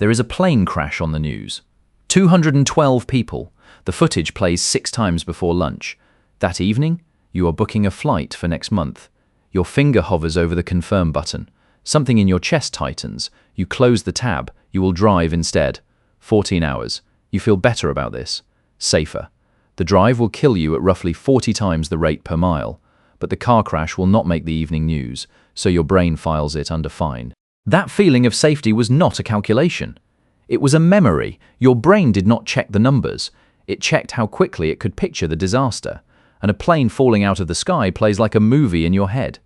There is a plane crash on the news. 212 people. The footage plays 6 times before lunch. That evening, you are booking a flight for next month. Your finger hovers over the confirm button. Something in your chest tightens. You close the tab. You will drive instead. 14 hours. You feel better about this. Safer. The drive will kill you at roughly 40 times the rate per mile. But the car crash will not make the evening news, so your brain files it under fine. That feeling of safety was not a calculation. It was a memory. Your brain did not check the numbers. It checked how quickly it could picture the disaster. And a plane falling out of the sky plays like a movie in your head.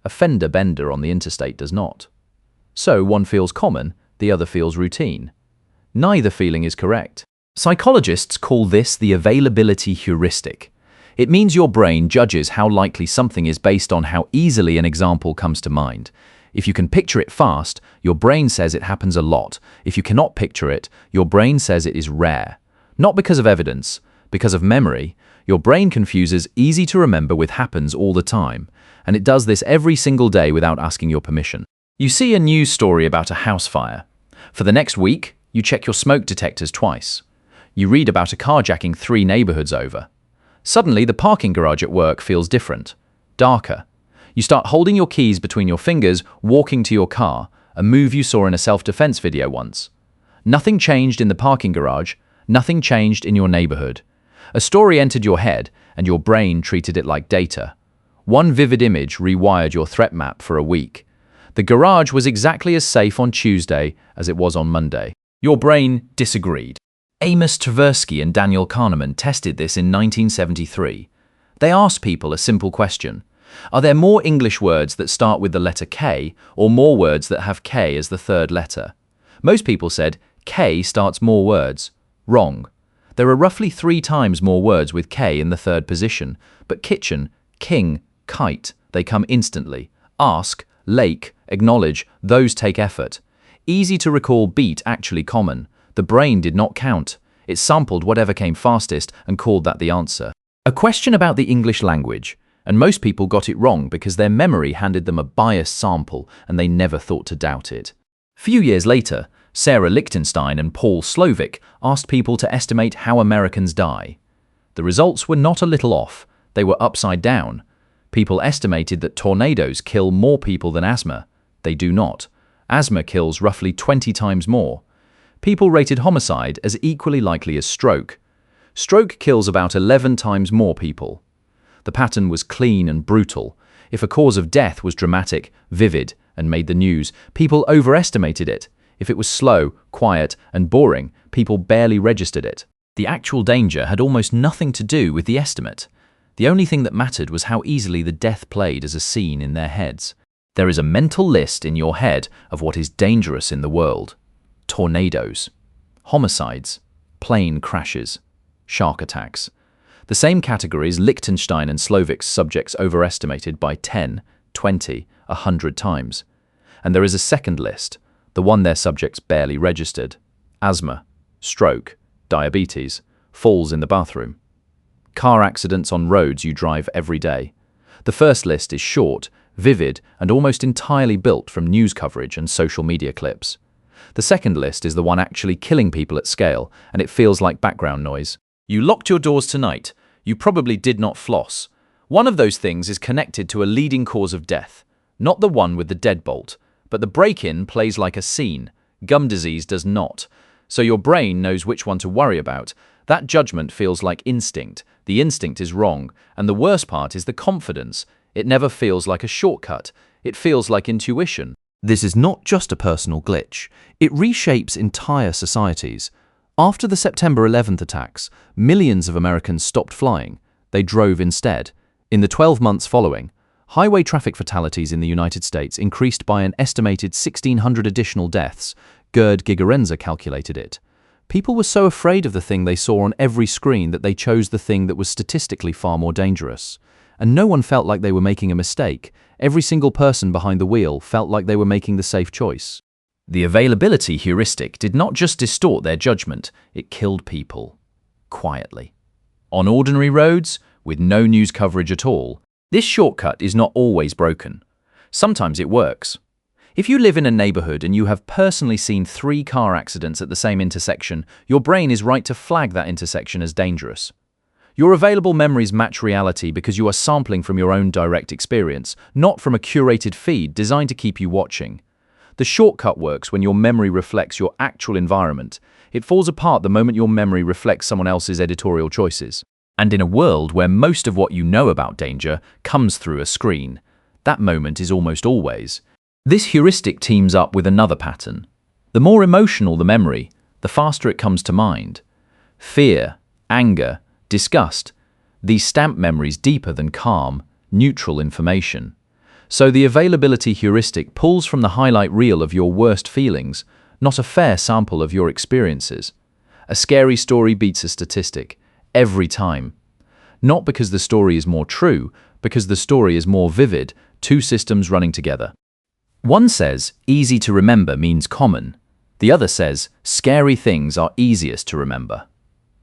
A fender bender on the interstate does not. So one feels common, the other feels routine. Neither feeling is correct. Psychologists call this the availability heuristic. It means your brain judges how likely something is based on how easily an example comes to mind. If you can picture it fast, your brain says it happens a lot. If you cannot picture it, your brain says it is rare. Not because of evidence, because of memory. Your brain confuses easy to remember with happens all the time, and it does this every single day without asking your permission. You see a news story about a house fire. For the next week, you check your smoke detectors twice. You read about a carjacking 3 neighborhoods over. Suddenly, the parking garage at work feels different, darker. You start holding your keys between your fingers, walking to your car, a move you saw in a self-defense video once. Nothing changed in the parking garage, nothing changed in your neighborhood. A story entered your head, and your brain treated it like data. One vivid image rewired your threat map for a week. The garage was exactly as safe on Tuesday as it was on Monday. Your brain disagreed. Amos, Tversky and Daniel Kahneman tested this in 1973. They asked people a simple question. Are there more English words that start with the letter K or more words that have K as the third letter? Most people said K starts more words. Wrong. There are roughly 3 times more words with K in the third position, but kitchen, king, kite, they come instantly. Ask, lake, acknowledge, those take effort. Easy to recall beat actually common. The brain did not count. It sampled whatever came fastest and called that the answer. A question about the English language, and most people got it wrong because their memory handed them a biased sample and they never thought to doubt it. Few years later, Sarah Lichtenstein and Paul Slovic asked people to estimate how Americans die. The results were not a little off. They were upside down. People estimated that tornadoes kill more people than asthma. They do not. Asthma kills roughly 20 times more. People rated homicide as equally likely as stroke. Stroke kills about 11 times more people. The pattern was clean and brutal. If a cause of death was dramatic, vivid, and made the news, people overestimated it. If it was slow, quiet, and boring, people barely registered it. The actual danger had almost nothing to do with the estimate. The only thing that mattered was how easily the death played as a scene in their heads. There is a mental list in your head of what is dangerous in the world. Tornadoes, homicides, plane crashes, shark attacks. The same categories Lichtenstein and Slovic's subjects overestimated by 10, 20, 100 times. And there is a second list, the one their subjects barely registered. Asthma, stroke, diabetes, falls in the bathroom. Car accidents on roads you drive every day. The first list is short, vivid, and almost entirely built from news coverage and social media clips. The second list is the one actually killing people at scale, and it feels like background noise. You locked your doors tonight. You probably did not floss. One of those things is connected to a leading cause of death. Not the one with the deadbolt, but the break-in plays like a scene. Gum disease does not. So your brain knows which one to worry about. That judgment feels like instinct. The instinct is wrong. And the worst part is the confidence. It never feels like a shortcut. It feels like intuition. This is not just a personal glitch. It reshapes entire societies. After the September 11th attacks, millions of Americans stopped flying. They drove instead. In the 12 months following, highway traffic fatalities in the United States increased by an estimated 1,600 additional deaths. Gerd Gigerenzer calculated it. People were so afraid of the thing they saw on every screen that they chose the thing that was statistically far more dangerous. And no one felt like they were making a mistake. Every single person behind the wheel felt like they were making the safe choice. The availability heuristic did not just distort their judgment, it killed people. Quietly. On ordinary roads, with no news coverage at all, this shortcut is not always broken. Sometimes it works. If you live in a neighborhood and you have personally seen 3 car accidents at the same intersection, your brain is right to flag that intersection as dangerous. Your available memories match reality because you are sampling from your own direct experience, not from a curated feed designed to keep you watching. The shortcut works when your memory reflects your actual environment. It falls apart the moment your memory reflects someone else's editorial choices. And in a world where most of what you know about danger comes through a screen, that moment is almost always. This heuristic teams up with another pattern. The more emotional the memory, the faster it comes to mind. Fear, anger, disgust, these stamp memories deeper than calm, neutral information. So the availability heuristic pulls from the highlight reel of your worst feelings, not a fair sample of your experiences. A scary story beats a statistic, every time. Not because the story is more true, because the story is more vivid, 2 systems running together. One says, easy to remember means common. The other says, scary things are easiest to remember.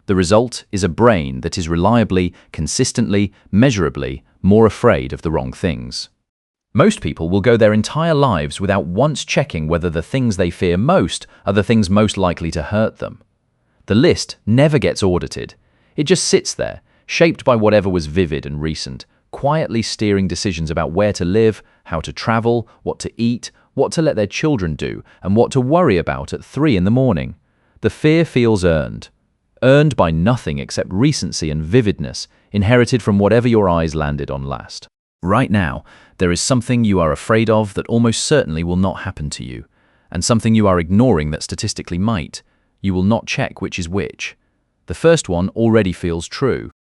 The result is a brain that is reliably, consistently, measurably more afraid of the wrong things. Most people will go their entire lives without once checking whether the things they fear most are the things most likely to hurt them. The list never gets audited. It just sits there, shaped by whatever was vivid and recent, quietly steering decisions about where to live, how to travel, what to eat, what to let their children do, and what to worry about at 3 in the morning. The fear feels earned by nothing except recency and vividness, inherited from whatever your eyes landed on last. Right now, there is something you are afraid of that almost certainly will not happen to you, and something you are ignoring that statistically might. You will not check which is which. The first one already feels true.